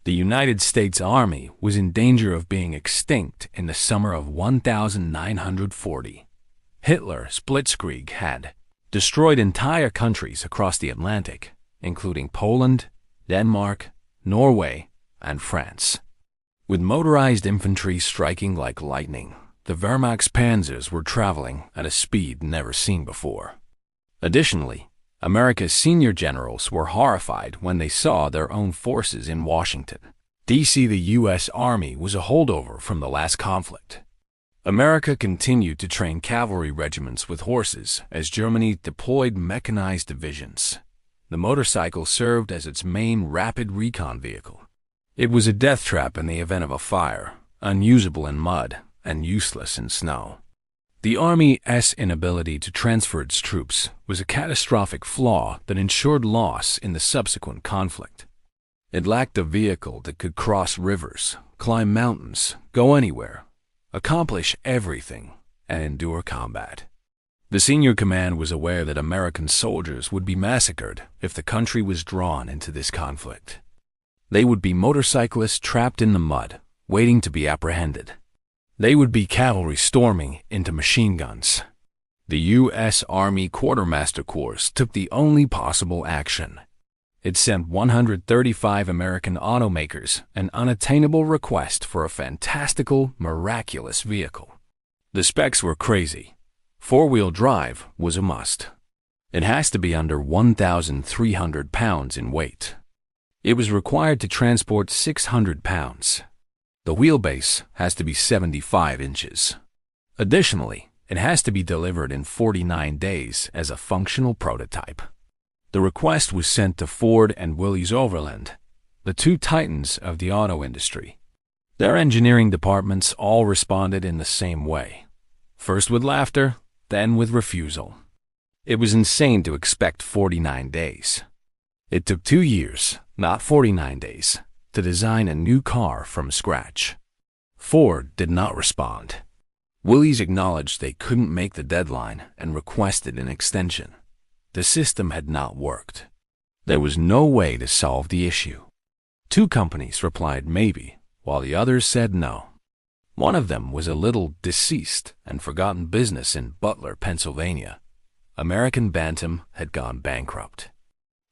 The United States Army was in danger of being extinct in the summer of 1940. Hitler's blitzkrieg had destroyed entire countries across the Atlantic, including Poland, Denmark, Norway, and France. With motorized infantry striking like lightning, the Wehrmacht's panzers were traveling at a speed never seen before. Additionally, America's senior generals were horrified when they saw their own forces in Washington, D.C. The U.S. Army was a holdover from the last conflict. America continued to train cavalry regiments with horses as Germany deployed mechanized divisions. The motorcycle served as its main rapid recon vehicle. It was a death trap in the event of a fire, unusable in mud, and useless in snow. The Army's inability to transfer its troops was a catastrophic flaw that ensured loss in the subsequent conflict. It lacked a vehicle that could cross rivers, climb mountains, go anywhere, accomplish everything, and endure combat. The senior command was aware that American soldiers would be massacred if the country was drawn into this conflict. They would be motorcyclists trapped in the mud, waiting to be apprehended. They would be cavalry storming into machine guns. The U.S. Army Quartermaster Corps took the only possible action. It sent 135 American automakers an unattainable request for a fantastical, miraculous vehicle. The specs were crazy. Four-wheel drive was a must. It has to be under 1,300 pounds in weight. It was required to transport 600 pounds. The wheelbase has to be 75 inches. Additionally, it has to be delivered in 49 days as a functional prototype. The request was sent to Ford and Willys-Overland, the two titans of the auto industry. Their engineering departments all responded in the same way, first with laughter, then with refusal. It was insane to expect 49 days. It took 2 years, not 49 days, to design a new car from scratch. Ford did not respond. Willys acknowledged they couldn't make the deadline and requested an extension. The system had not worked. There was no way to solve the issue. Two companies replied maybe, while the others said no. One of them was a little deceased and forgotten business in Butler, Pennsylvania. American Bantam had gone bankrupt.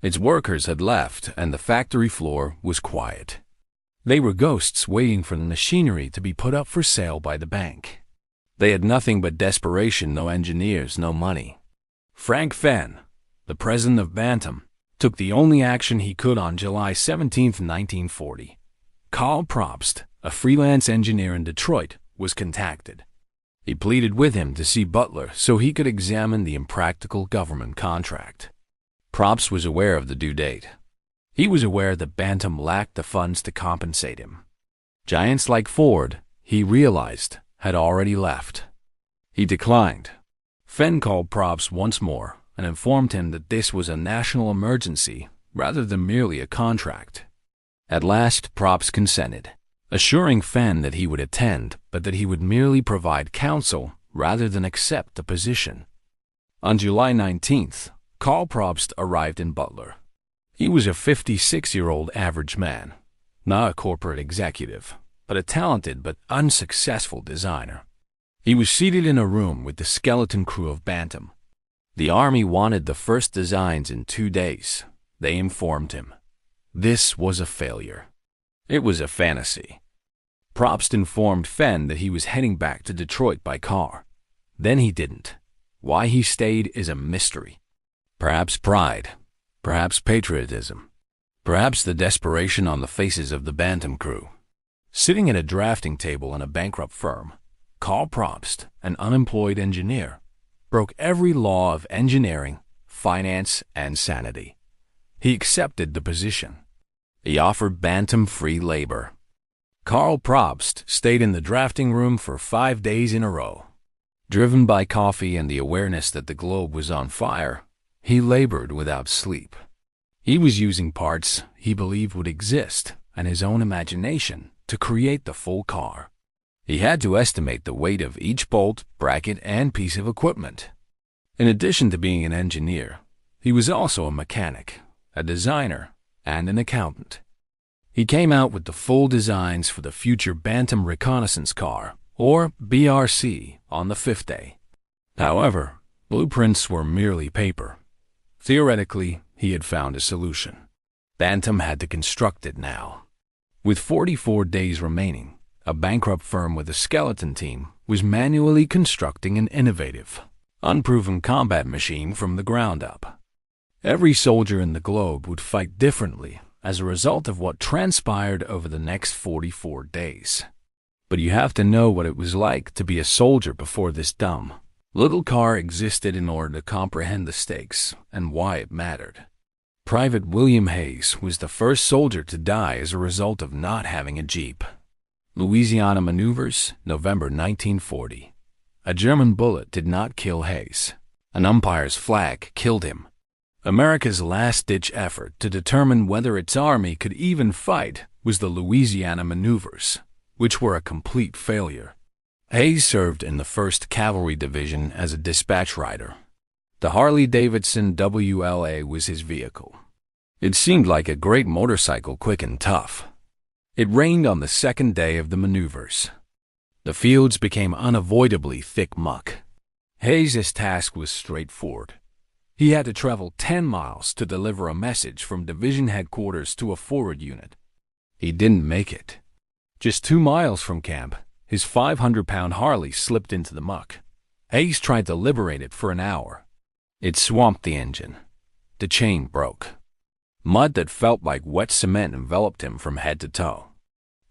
Its workers had left and the factory floor was quiet. They were ghosts waiting for the machinery to be put up for sale by the bank. They had nothing but desperation, no engineers, no money. Frank Fenn, the president of Bantam, took the only action he could on July 17, 1940. Karl Probst, a freelance engineer in Detroit, was contacted. He pleaded with him to see Butler so he could examine the impractical government contract. Probst was aware of the due date. He was aware that Bantam lacked the funds to compensate him. Giants like Ford, he realized, had already left. He declined. Fenn called Probst once more and informed him that this was a national emergency rather than merely a contract. At last, Probst consented, assuring Fenn that he would attend, but that he would merely provide counsel rather than accept the position. On July 19th, Karl Probst arrived in Butler. He was a 56-year-old average man, not a corporate executive, but a talented but unsuccessful designer. He was seated in a room with the skeleton crew of Bantam. The Army wanted the first designs in 2 days. They informed him. This was a failure. It was a fantasy. Probst informed Fenn that he was heading back to Detroit by car. Then he didn't. Why he stayed is a mystery. Perhaps pride, perhaps patriotism, perhaps the desperation on the faces of the Bantam crew. Sitting at a drafting table in a bankrupt firm, Karl Probst, an unemployed engineer, broke every law of engineering, finance, and sanity. He accepted the position. He offered Bantam free labor. Karl Probst stayed in the drafting room for 5 days in a row. Driven by coffee and the awareness that the globe was on fire, he labored without sleep. He was using parts he believed would exist and his own imagination to create the full car. He had to estimate the weight of each bolt, bracket, and piece of equipment. In addition to being an engineer, he was also a mechanic, a designer, and an accountant. He came out with the full designs for the future Bantam Reconnaissance Car, or BRC, on the 5th day. However, blueprints were merely paper. Theoretically, he had found a solution. Bantam had to construct it now. With 44 days remaining, a bankrupt firm with a skeleton team was manually constructing an innovative, unproven combat machine from the ground up. Every soldier in the globe would fight differently as a result of what transpired over the next 44 days. But you have to know what it was like to be a soldier before this dumb little car existed in order to comprehend the stakes and why it mattered. Private William Hayes was the first soldier to die as a result of not having a Jeep. Louisiana Maneuvers, November 1940. A German bullet did not kill Hayes. An umpire's flag killed him. America's last-ditch effort to determine whether its army could even fight was the Louisiana Maneuvers, which were a complete failure. Hayes served in the 1st Cavalry Division as a dispatch rider. The Harley-Davidson WLA was his vehicle. It seemed like a great motorcycle, quick and tough. It rained on the 2nd day of the maneuvers. The fields became unavoidably thick muck. Hayes' task was straightforward. He had to travel 10 miles to deliver a message from division headquarters to a forward unit. He didn't make it. Just 2 miles from camp, his 500-pound Harley slipped into the muck. Hayes tried to liberate it for an hour. It swamped the engine. The chain broke. Mud that felt like wet cement enveloped him from head to toe.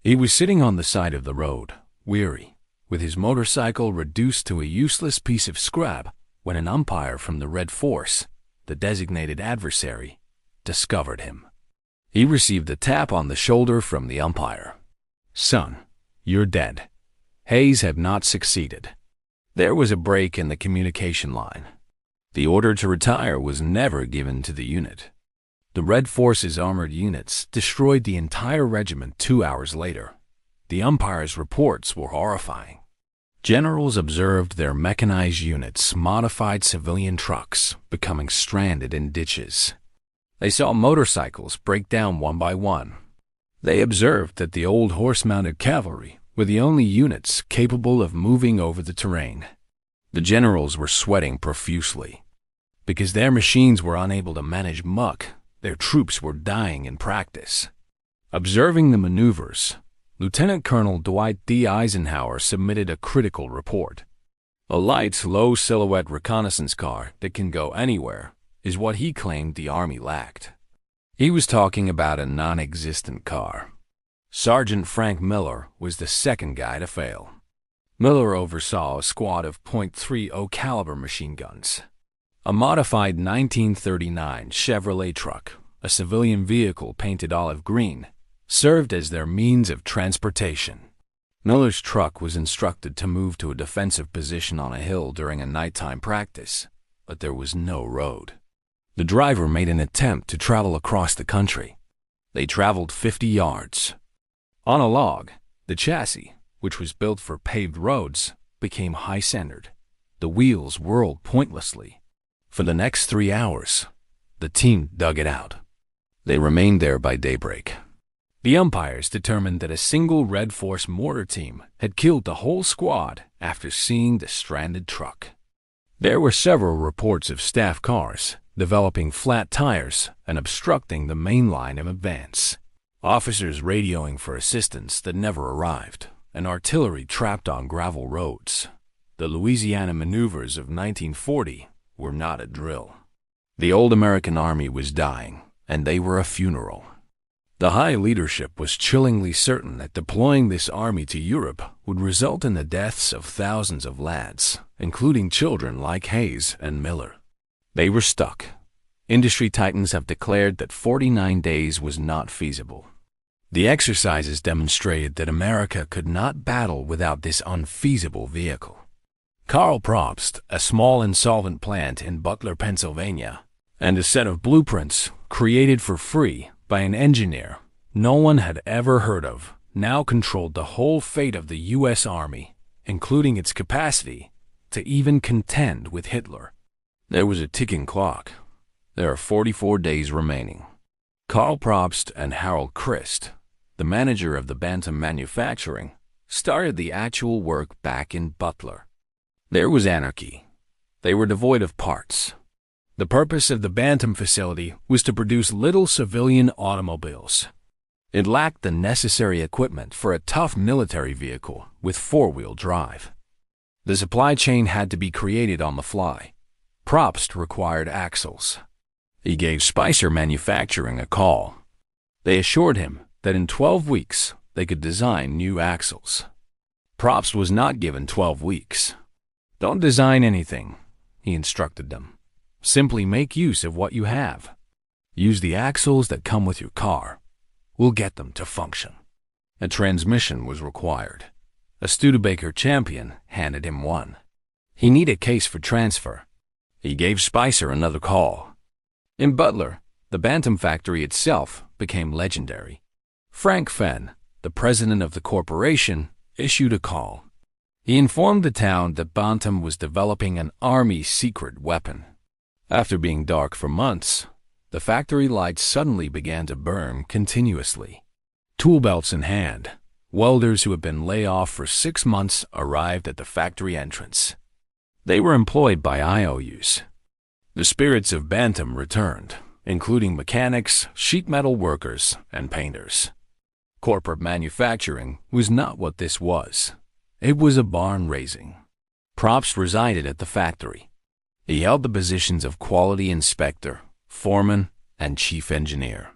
He was sitting on the side of the road, weary, with his motorcycle reduced to a useless piece of scrap, when an umpire from the Red Force, the designated adversary, discovered him. He received a tap on the shoulder from the umpire. "Son, you're dead." Hayes had not succeeded. There was a break in the communication line. The order to retire was never given to the unit. The Red Force's armored units destroyed the entire regiment 2 hours later. The umpire's reports were horrifying. Generals observed their mechanized units, modified civilian trucks, becoming stranded in ditches. They saw motorcycles break down one by one. They observed that the old horse-mounted cavalry were the only units capable of moving over the terrain. The generals were sweating profusely. Because their machines were unable to manage muck, their troops were dying in practice. Observing the maneuvers, Lieutenant Colonel Dwight D. Eisenhower submitted a critical report. A light, low-silhouette reconnaissance car that can go anywhere is what he claimed the Army lacked. He was talking about a non-existent car. Sergeant Frank Miller was the second guy to fail. Miller oversaw a squad of .30 caliber machine guns. A modified 1939 Chevrolet truck, a civilian vehicle painted olive green, served as their means of transportation. Miller's truck was instructed to move to a defensive position on a hill during a nighttime practice, but there was no road. The driver made an attempt to travel across the country. They traveled 50 yards. On a log, the chassis, which was built for paved roads, became high-centered. The wheels whirled pointlessly. For the next 3 hours, the team dug it out. They remained there by daybreak. The umpires determined that a single Red Force mortar team had killed the whole squad after seeing the stranded truck. There were several reports of staff cars developing flat tires and obstructing the main line of advance. Officers radioing for assistance that never arrived, and artillery trapped on gravel roads. The Louisiana maneuvers of 1940 were not a drill. The old American Army was dying, and they were a funeral. The high leadership was chillingly certain that deploying this army to Europe would result in the deaths of thousands of lads, including children like Hayes and Miller. They were stuck. Industry titans have declared that 49 days was not feasible. The exercises demonstrated that America could not battle without this unfeasible vehicle. Karl Probst, a small insolvent plant in Butler, Pennsylvania, and a set of blueprints created for free by an engineer no one had ever heard of, now controlled the whole fate of the U.S. Army, including its capacity to even contend with Hitler. There was a ticking clock. There are 44 days remaining. Karl Probst and Harold Christ, the manager of the Bantam manufacturing, started the actual work back in Butler. There was anarchy. They were devoid of parts. The purpose of the Bantam facility was to produce little civilian automobiles. It lacked the necessary equipment for a tough military vehicle with four-wheel drive. The supply chain had to be created on the fly. Probst required axles. He gave Spicer Manufacturing a call. They assured him that in 12 weeks they could design new axles. Probst was not given 12 weeks. Don't design anything, he instructed them. Simply make use of what you have. Use the axles that come with your car. We'll get them to function. A transmission was required. A Studebaker champion handed him one. He needed a case for transfer. He gave Spicer another call. In Butler, the Bantam factory itself became legendary. Frank Fenn, the president of the corporation, issued a call. He informed the town that Bantam was developing an Army secret weapon. After being dark for months, the factory lights suddenly began to burn continuously. Tool belts in hand, welders who had been laid off for 6 months arrived at the factory entrance. They were employed by IOUs. The spirits of Bantam returned, including mechanics, sheet metal workers, and painters. Corporate manufacturing was not what this was. It was a barn raising. Probst resided at the factory. He held the positions of quality inspector, foreman, and chief engineer.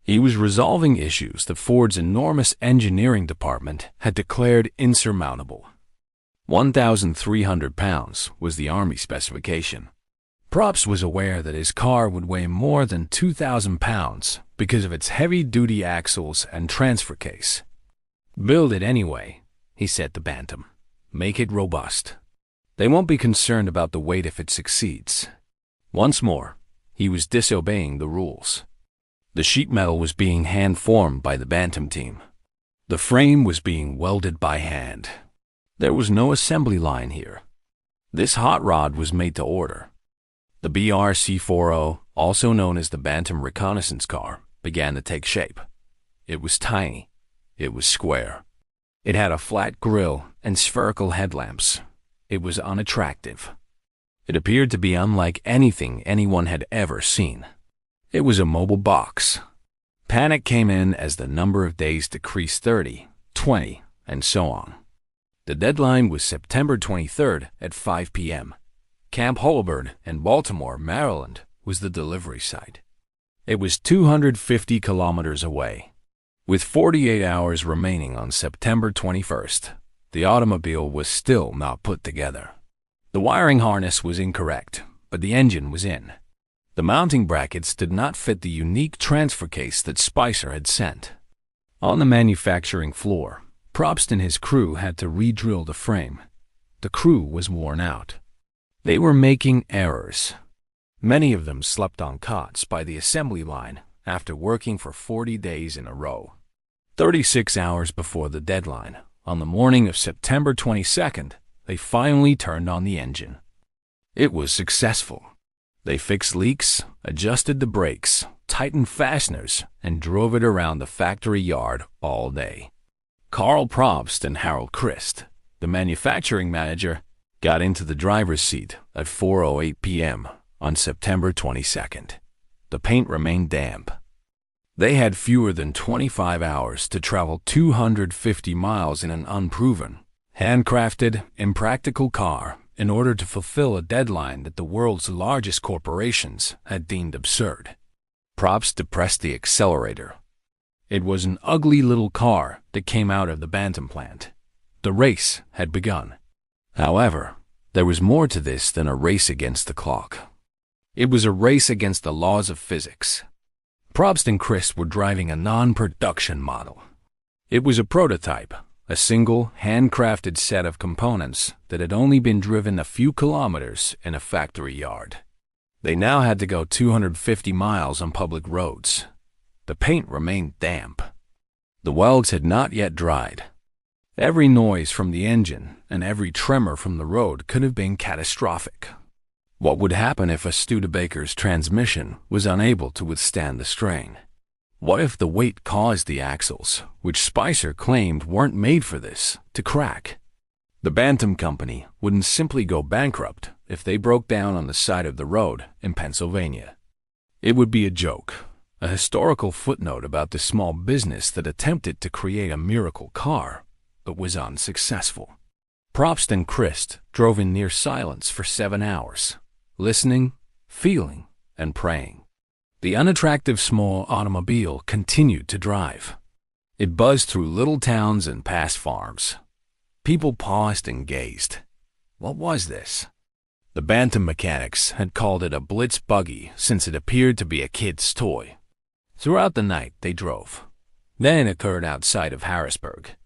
He was resolving issues that Ford's enormous engineering department had declared insurmountable. 1,300 pounds was the Army specification. Probst was aware that his car would weigh more than 2,000 pounds because of its heavy-duty axles and transfer case. Build it anyway, he said to Bantam. Make it robust. They won't be concerned about the weight if it succeeds. Once more, he was disobeying the rules. The sheet metal was being hand-formed by the Bantam team. The frame was being welded by hand. There was no assembly line here. This hot rod was made to order. The BRC-40, also known as the Bantam reconnaissance car, began to take shape. It was tiny. It was square. It had a flat grille and spherical headlamps. It was unattractive. It appeared to be unlike anything anyone had ever seen. It was a mobile box. Panic came in as the number of days decreased 30, 20, and so on. The deadline was September 23rd at 5 p.m. Camp Holabird in Baltimore, Maryland, was the delivery site. It was 250 kilometers away. With 48 hours remaining on September 21st, the automobile was still not put together. The wiring harness was incorrect, but the engine was in. The mounting brackets did not fit the unique transfer case that Spicer had sent. On the manufacturing floor, Probst and his crew had to re-drill the frame. The crew was worn out. They were making errors. Many of them slept on cots by the assembly line after working for 40 days in a row. 36 hours before the deadline, on the morning of September 22nd, they finally turned on the engine. It was successful. They fixed leaks, adjusted the brakes, tightened fasteners, and drove it around the factory yard all day. Carl Probst and Harold Christ, the manufacturing manager, got into the driver's seat at 4:08 p.m. on September 22nd. The paint remained damp. They had fewer than 25 hours to travel 250 miles in an unproven, handcrafted, impractical car in order to fulfill a deadline that the world's largest corporations had deemed absurd. Probst depressed the accelerator. It was an ugly little car that came out of the Bantam plant. The race had begun. However, there was more to this than a race against the clock. It was a race against the laws of physics. Probst and Chris were driving a non-production model. It was a prototype, a single, handcrafted set of components that had only been driven a few kilometers in a factory yard. They now had to go 250 miles on public roads. The paint remained damp. The welds had not yet dried. Every noise from the engine and every tremor from the road could have been catastrophic. What would happen if a Studebaker's transmission was unable to withstand the strain? What if the weight caused the axles, which Spicer claimed weren't made for this, to crack? The Bantam Company wouldn't simply go bankrupt if they broke down on the side of the road in Pennsylvania. It would be a joke, a historical footnote about the small business that attempted to create a miracle car, but was unsuccessful. Probst and Christ drove in near silence for 7 hours, listening, feeling, and praying. The unattractive small automobile continued to drive. It buzzed through little towns and past farms. People paused and gazed. What was this? The Bantam mechanics had called it a Blitz buggy since it appeared to be a kid's toy. Throughout the night they drove. Then it occurred outside of Harrisburg.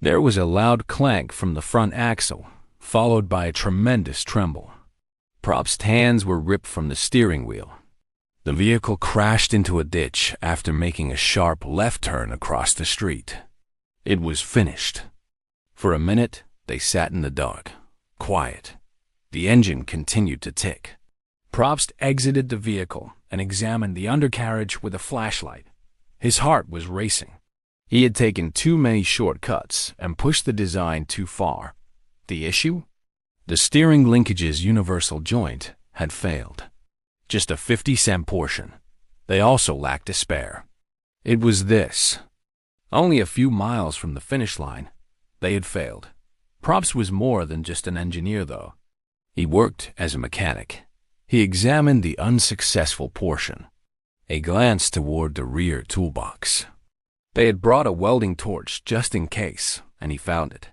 There was a loud clank from the front axle, followed by a tremendous tremble. Probst's hands were ripped from the steering wheel. The vehicle crashed into a ditch after making a sharp left turn across the street. It was finished. For a minute, they sat in the dark, quiet. The engine continued to tick. Probst exited the vehicle and examined the undercarriage with a flashlight. His heart was racing. He had taken too many shortcuts and pushed the design too far. The issue? The steering linkage's universal joint had failed. Just a 50-cent portion. They also lacked a spare. It was this. Only a few miles from the finish line, they had failed. Probst was more than just an engineer, though. He worked as a mechanic. He examined the unsuccessful portion. A glance toward the rear toolbox. They had brought a welding torch just in case, and he found it.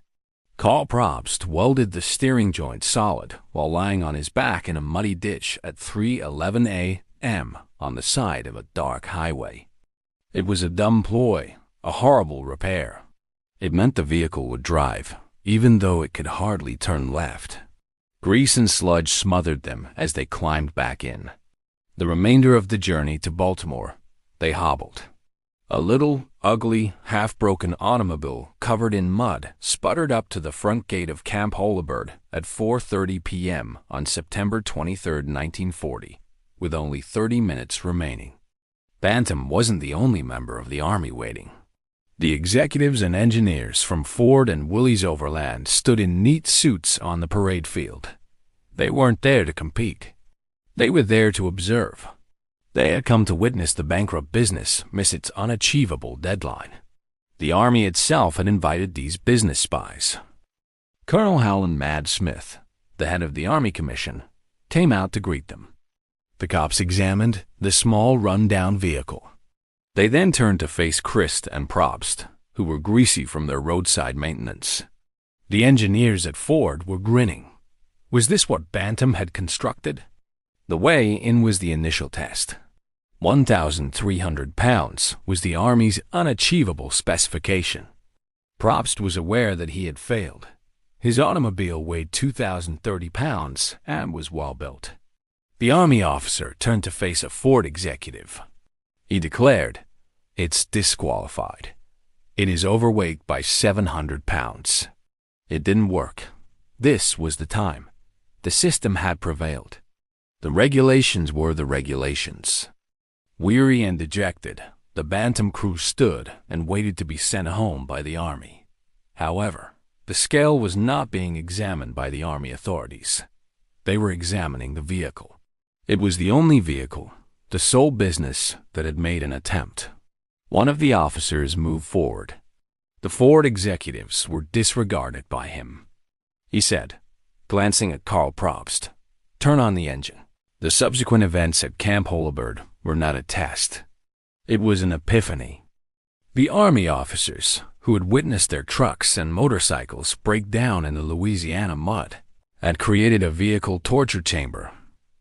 Carl Probst welded the steering joint solid while lying on his back in a muddy ditch at 3:11 a.m. on the side of a dark highway. It was a dumb ploy, a horrible repair. It meant the vehicle would drive, even though it could hardly turn left. Grease and sludge smothered them as they climbed back in. The remainder of the journey to Baltimore, they hobbled. A little, ugly, half-broken automobile covered in mud sputtered up to the front gate of Camp Holabird at 4:30 p.m. on September 23, 1940, with only 30 minutes remaining. Bantam wasn't the only member of the Army waiting. The executives and engineers from Ford and Willys Overland stood in neat suits on the parade field. They weren't there to compete. They were there to observe. They had come to witness the bankrupt business miss its unachievable deadline. The Army itself had invited these business spies. Colonel Howland Mad Smith, the head of the Army Commission, came out to greet them. The cops examined the small, run-down vehicle. They then turned to face Christ and Probst, who were greasy from their roadside maintenance. The engineers at Ford were grinning. Was this what Bantam had constructed? The weigh-in was the initial test. 1,300 pounds was the Army's unachievable specification. Probst was aware that he had failed. His automobile weighed 2,030 pounds and was well built. The Army officer turned to face a Ford executive. He declared, "It's disqualified. It is overweight by 700 pounds." It didn't work. This was the time. The system had prevailed. The regulations were the regulations. Weary and dejected, the Bantam crew stood and waited to be sent home by the Army. However, the scale was not being examined by the Army authorities. They were examining the vehicle. It was the only vehicle, the sole business that had made an attempt. One of the officers moved forward. The Ford executives were disregarded by him. He said, glancing at Carl Probst, "Turn on the engine." The subsequent events at Camp Holabird were not a test. It was an epiphany. The Army officers, who had witnessed their trucks and motorcycles break down in the Louisiana mud, had created a vehicle torture chamber.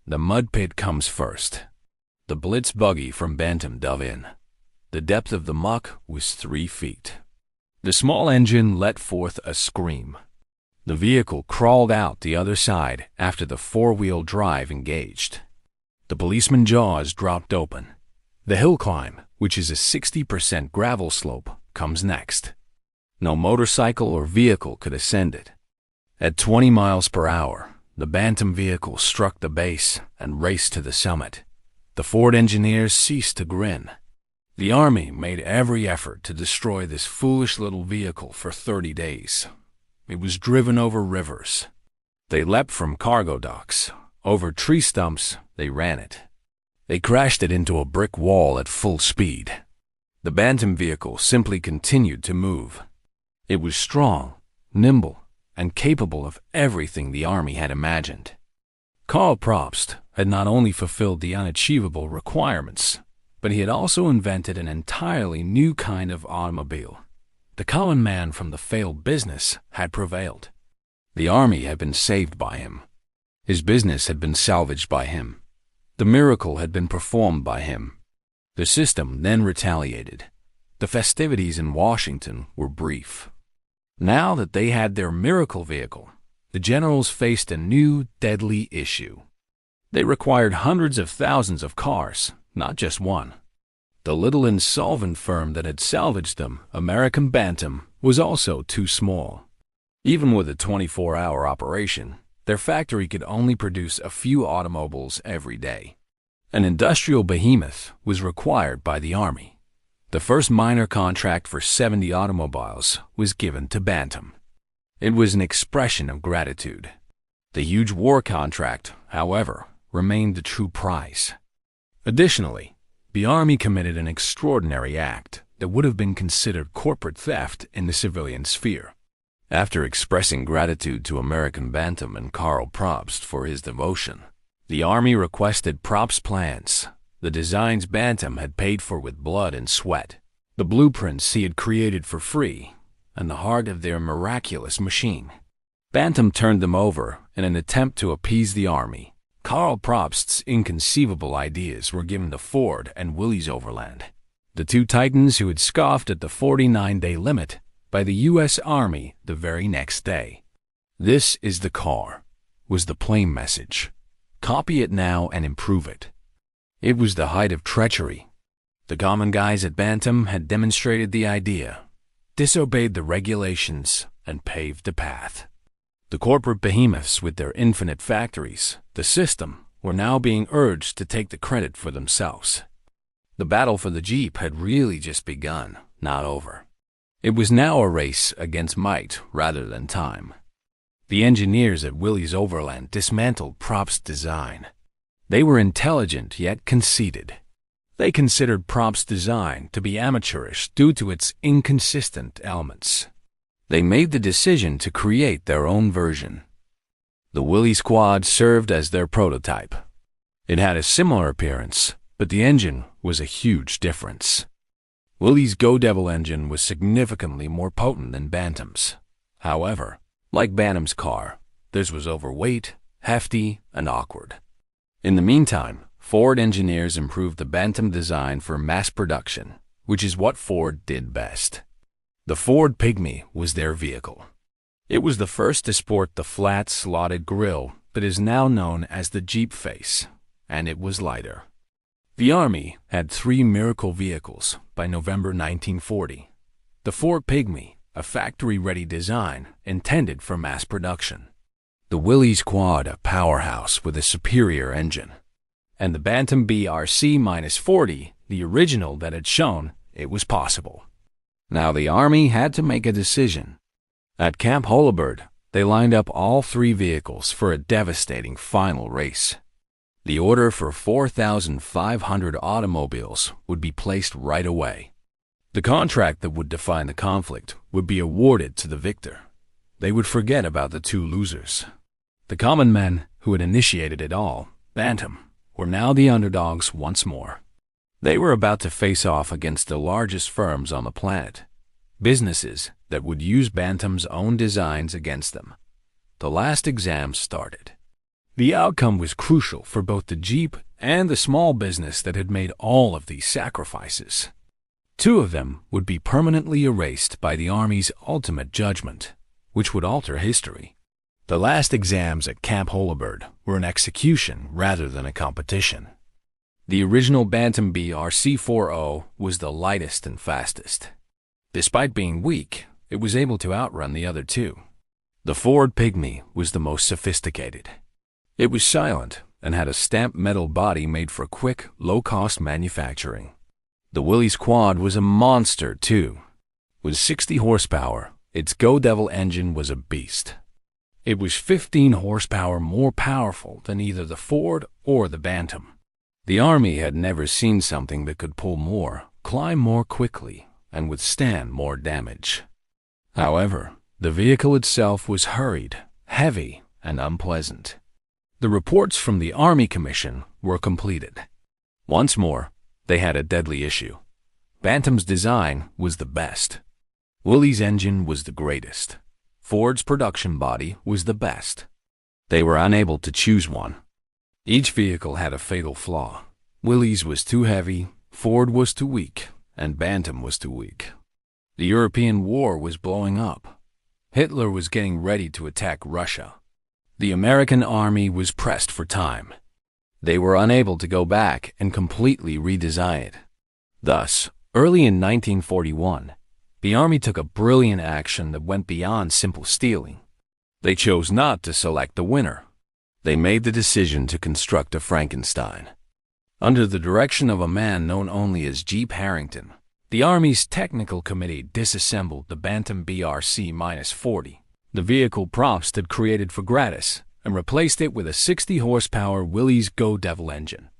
The mud pit comes first. The Blitz buggy from Bantam dove in. The depth of the muck was 3 feet. The small engine let forth a scream. The vehicle crawled out the other side after the four-wheel drive engaged. The policeman's jaws dropped open. The hill climb, which is a 60% gravel slope, comes next. No motorcycle or vehicle could ascend it. At 20 miles per hour, the Bantam vehicle struck the base and raced to the summit. The Ford engineers ceased to grin. The Army made every effort to destroy this foolish little vehicle for 30 days. It was driven over rivers. They leapt from cargo docks. Over tree stumps, they ran it. They crashed it into a brick wall at full speed. The Bantam vehicle simply continued to move. It was strong, nimble, and capable of everything the Army had imagined. Karl Probst had not only fulfilled the unachievable requirements, but he had also invented an entirely new kind of automobile. The common man from the failed business had prevailed. The Army had been saved by him. His business had been salvaged by him. The miracle had been performed by him. The system then retaliated. The festivities in Washington were brief. Now that they had their miracle vehicle, the generals faced a new, deadly issue. They required hundreds of thousands of cars, not just one. The little insolvent firm that had salvaged them, American Bantam, was also too small. Even with a 24-hour operation, their factory could only produce a few automobiles every day. An industrial behemoth was required by the Army. The first minor contract for 70 automobiles was given to Bantam. It was an expression of gratitude. The huge war contract, however, remained the true prize. Additionally, the Army committed an extraordinary act that would have been considered corporate theft in the civilian sphere. After expressing gratitude to American Bantam and Karl Probst for his devotion, the Army requested Probst's plans, the designs Bantam had paid for with blood and sweat, the blueprints he had created for free, and the heart of their miraculous machine. Bantam turned them over in an attempt to appease the Army. Karl Probst's inconceivable ideas were given to Ford and Willys Overland, the two titans who had scoffed at the 49-day limit, by the U.S. Army the very next day. "This is the car," was the plain message. "Copy it now and improve it." It was the height of treachery. The common guys at Bantam had demonstrated the idea, disobeyed the regulations, and paved the path. The corporate behemoths with their infinite factories, the system, were now being urged to take the credit for themselves. The battle for the Jeep had really just begun, not over. It was now a race against might rather than time. The engineers at Willys Overland dismantled Probst's design. They were intelligent yet conceited. They considered Probst's design to be amateurish due to its inconsistent elements. They made the decision to create their own version. The Willys Quad served as their prototype. It had a similar appearance, but the engine was a huge difference. Willys' Go Devil engine was significantly more potent than Bantam's. However, like Bantam's car, theirs was overweight, hefty, and awkward. In the meantime, Ford engineers improved the Bantam design for mass production, which is what Ford did best. The Ford Pygmy was their vehicle. It was the first to sport the flat, slotted grille that is now known as the Jeep face, and it was lighter. The Army had 3 miracle vehicles by November 1940. The Ford Pygmy, a factory-ready design intended for mass production. The Willys Quad, a powerhouse with a superior engine. And the Bantam BRC-40, the original that had shown it was possible. Now the Army had to make a decision. At Camp Holabird, they lined up all 3 vehicles for a devastating final race. The order for 4,500 automobiles would be placed right away. The contract that would define the conflict would be awarded to the victor. They would forget about the 2 losers. The common men who had initiated it all, Bantam, were now the underdogs once more. They were about to face off against the largest firms on the planet, businesses that would use Bantam's own designs against them. The last exam started. The outcome was crucial for both the Jeep and the small business that had made all of these sacrifices. 2 of them would be permanently erased by the Army's ultimate judgment, which would alter history. The last exams at Camp Holabird were an execution rather than a competition. The original Bantam BRC-40 was the lightest and fastest. Despite being weak, it was able to outrun the other 2. The Ford Pygmy was the most sophisticated. It was silent and had a stamped metal body made for quick, low-cost manufacturing. The Willys quad was a monster, too. With 60 horsepower, its Go Devil engine was a beast. It was 15 horsepower more powerful than either the Ford or the Bantam. The Army had never seen something that could pull more, climb more quickly, and withstand more damage. However, the vehicle itself was hurried, heavy, and unpleasant. The reports from the Army Commission were completed. Once more, they had a deadly issue. Bantam's design was the best. Willys' engine was the greatest. Ford's production body was the best. They were unable to choose one. Each vehicle had a fatal flaw. Willys was too heavy, Ford was too weak, and Bantam was too weak. The European war was blowing up. Hitler was getting ready to attack Russia. The American army was pressed for time. They were unable to go back and completely redesign it. Thus, early in 1941, the Army took a brilliant action that went beyond simple stealing. They chose not to select the winner. They made the decision to construct a Frankenstein. Under the direction of a man known only as Jeep Harrington, the Army's technical committee disassembled the Bantam BRC-40, the vehicle Probst had created for gratis, and replaced it with a 60-horsepower Willys Go Devil engine.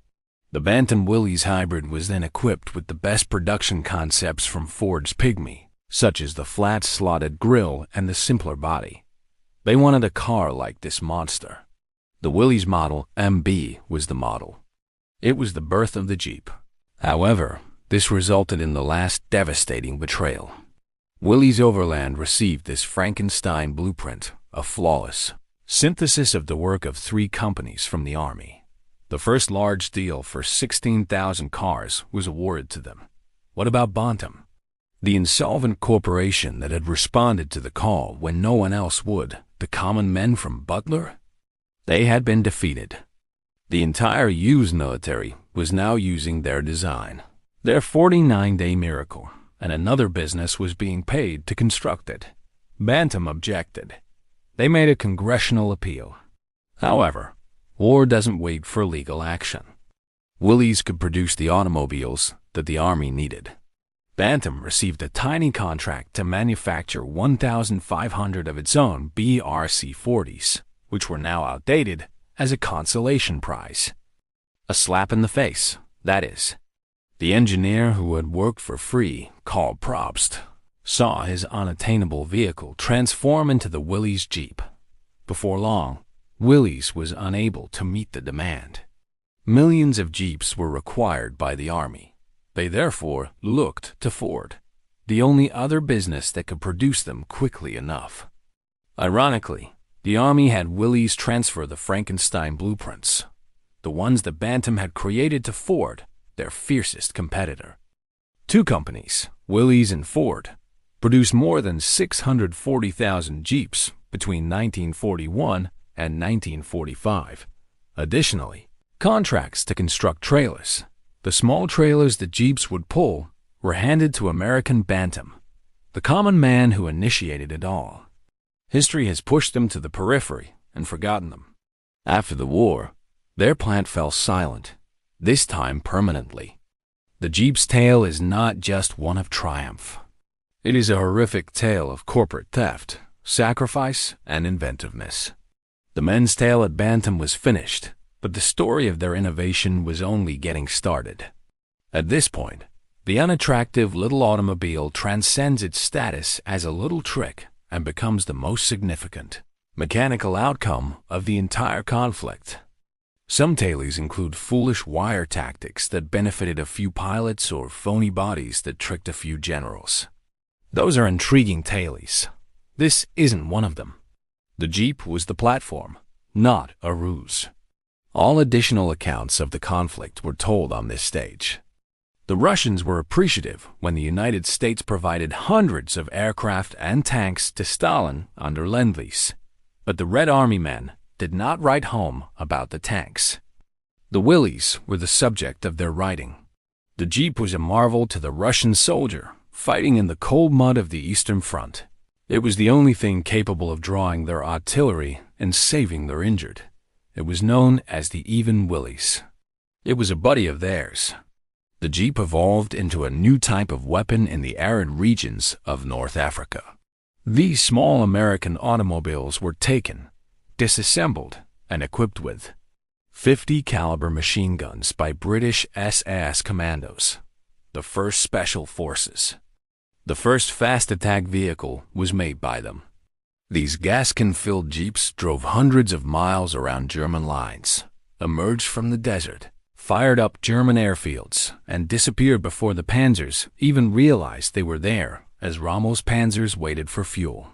The Bantam Willys hybrid was then equipped with the best production concepts from Ford's Pygmy, such as the flat slotted grille and the simpler body. They wanted a car like this monster. The Willys model MB was the model. It was the birth of the Jeep. However, this resulted in the last devastating betrayal. Willys Overland received this Frankenstein blueprint, a flawless synthesis of the work of 3 companies from the Army. The first large deal for 16,000 cars was awarded to them. What about Bantam? The insolvent corporation that had responded to the call when no one else would, the common men from Butler? They had been defeated. The entire U.S. military was now using their design, their 49-day miracle, and another business was being paid to construct it. Bantam objected. They made a congressional appeal. However, war doesn't wait for legal action. Willys could produce the automobiles that the Army needed. Bantam received a tiny contract to manufacture 1,500 of its own BRC-40s, which were now outdated, as a consolation prize. A slap in the face, that is. The engineer who had worked for free, Karl Probst, saw his unattainable vehicle transform into the Willys Jeep. Before long, Willys was unable to meet the demand. Millions of Jeeps were required by the Army. They therefore looked to Ford, the only other business that could produce them quickly enough. Ironically, the Army had Willys transfer the Frankenstein blueprints, the ones that Bantam had created, to Ford, their fiercest competitor. 2 companies, Willys and Ford, produced more than 640,000 Jeeps between 1941 and 1945. Additionally, contracts to construct trailers, the small trailers that Jeeps would pull, were handed to American Bantam, the common man who initiated it all. History has pushed them to the periphery and forgotten them. After the war, their plant fell silent, this time permanently. The Jeep's tale is not just one of triumph. It is a horrific tale of corporate theft, sacrifice, and inventiveness. The men's tale at Bantam was finished, but the story of their innovation was only getting started. At this point, the unattractive little automobile transcends its status as a little trick and becomes the most significant mechanical outcome of the entire conflict. Some tailies include foolish wire tactics that benefited a few pilots or phony bodies that tricked a few generals. Those are intriguing tailies. This isn't one of them. The Jeep was the platform, not a ruse. All additional accounts of the conflict were told on this stage. The Russians were appreciative when the United States provided hundreds of aircraft and tanks to Stalin under Lend-Lease, but the Red Army men did not write home about the tanks. The Willys were the subject of their writing. The Jeep was a marvel to the Russian soldier fighting in the cold mud of the Eastern Front. It was the only thing capable of drawing their artillery and saving their injured. It was known as the Even Willys. It was a buddy of theirs. The Jeep evolved into a new type of weapon in the arid regions of North Africa. These small American automobiles were taken, disassembled, and equipped with 50 caliber machine guns by British SS commandos, the first special forces. The first fast attack vehicle was made by them. These gas-filled Jeeps drove hundreds of miles around German lines, emerged from the desert, fired up German airfields, and disappeared before the panzers even realized they were there as Rommel's panzers waited for fuel.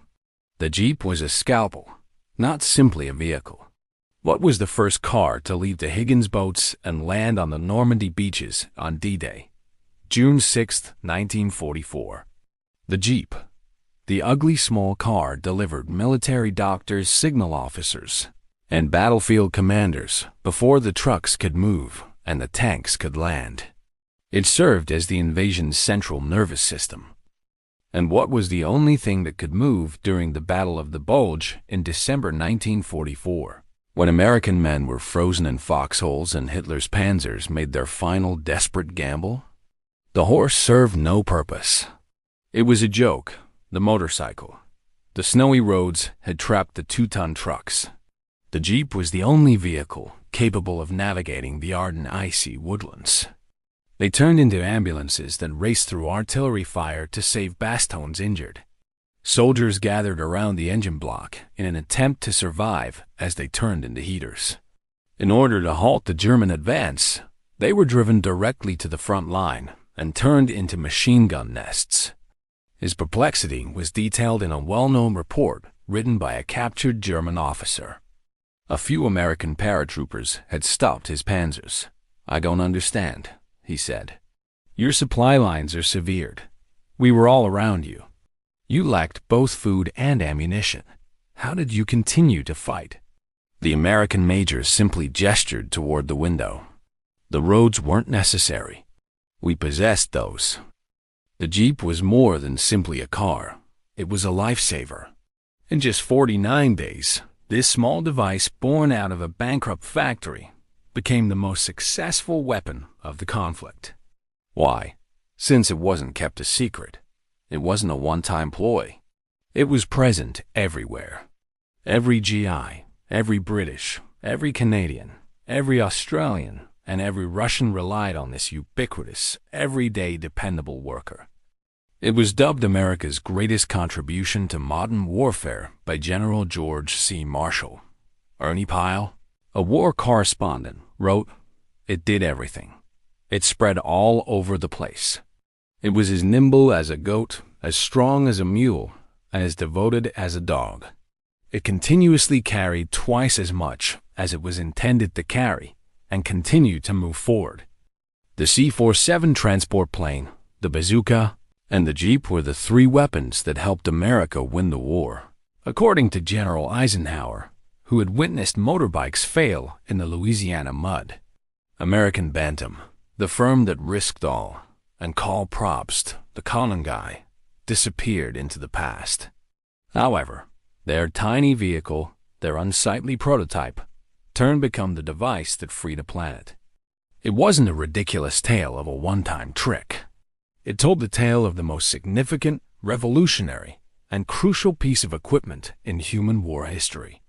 The Jeep was a scalpel, not simply a vehicle. What was the first car to leave the Higgins boats and land on the Normandy beaches on D-Day, June 6, 1944? The Jeep. The ugly small car delivered military doctors, signal officers, and battlefield commanders before the trucks could move and the tanks could land. It served as the invasion's central nervous system. And what was the only thing that could move during the Battle of the Bulge in December 1944? When American men were frozen in foxholes and Hitler's panzers made their final desperate gamble? The horse served no purpose. It was a joke, the motorcycle. The snowy roads had trapped the 2-ton trucks. The Jeep was the only vehicle capable of navigating the ardent icy woodlands. They turned into ambulances that raced through artillery fire to save Baston's injured. Soldiers gathered around the engine block in an attempt to survive as they turned into heaters. In order to halt the German advance, they were driven directly to the front line and turned into machine gun nests. His perplexity was detailed in a well-known report written by a captured German officer. A few American paratroopers had stopped his panzers. "I don't understand," he said. "Your supply lines are severed. We were all around you. You lacked both food and ammunition. How did you continue to fight?" The American major simply gestured toward the window. "The roads weren't necessary. We possessed those." The Jeep was more than simply a car. It was a lifesaver. In just 49 days, this small device born out of a bankrupt factory became the most successful weapon of the conflict. Why? Since it wasn't kept a secret. It wasn't a one-time ploy. It was present everywhere. Every GI, every British, every Canadian, every Australian, and every Russian relied on this ubiquitous, everyday dependable worker. It was dubbed America's greatest contribution to modern warfare by General George C. Marshall. Ernie Pyle, a war correspondent, wrote, "It did everything. It spread all over the place. It was as nimble as a goat, as strong as a mule, and as devoted as a dog. It continuously carried twice as much as it was intended to carry, and continued to move forward." The C-47 transport plane, the bazooka, and the Jeep were the three weapons that helped America win the war. According to General Eisenhower, who had witnessed motorbikes fail in the Louisiana mud, American Bantam, the firm that risked all, and Karl Probst, the Conan guy, disappeared into the past. However, their tiny vehicle, their unsightly prototype, turned become the device that freed a planet. It wasn't a ridiculous tale of a one-time trick. It told the tale of the most significant, revolutionary, and crucial piece of equipment in human war history.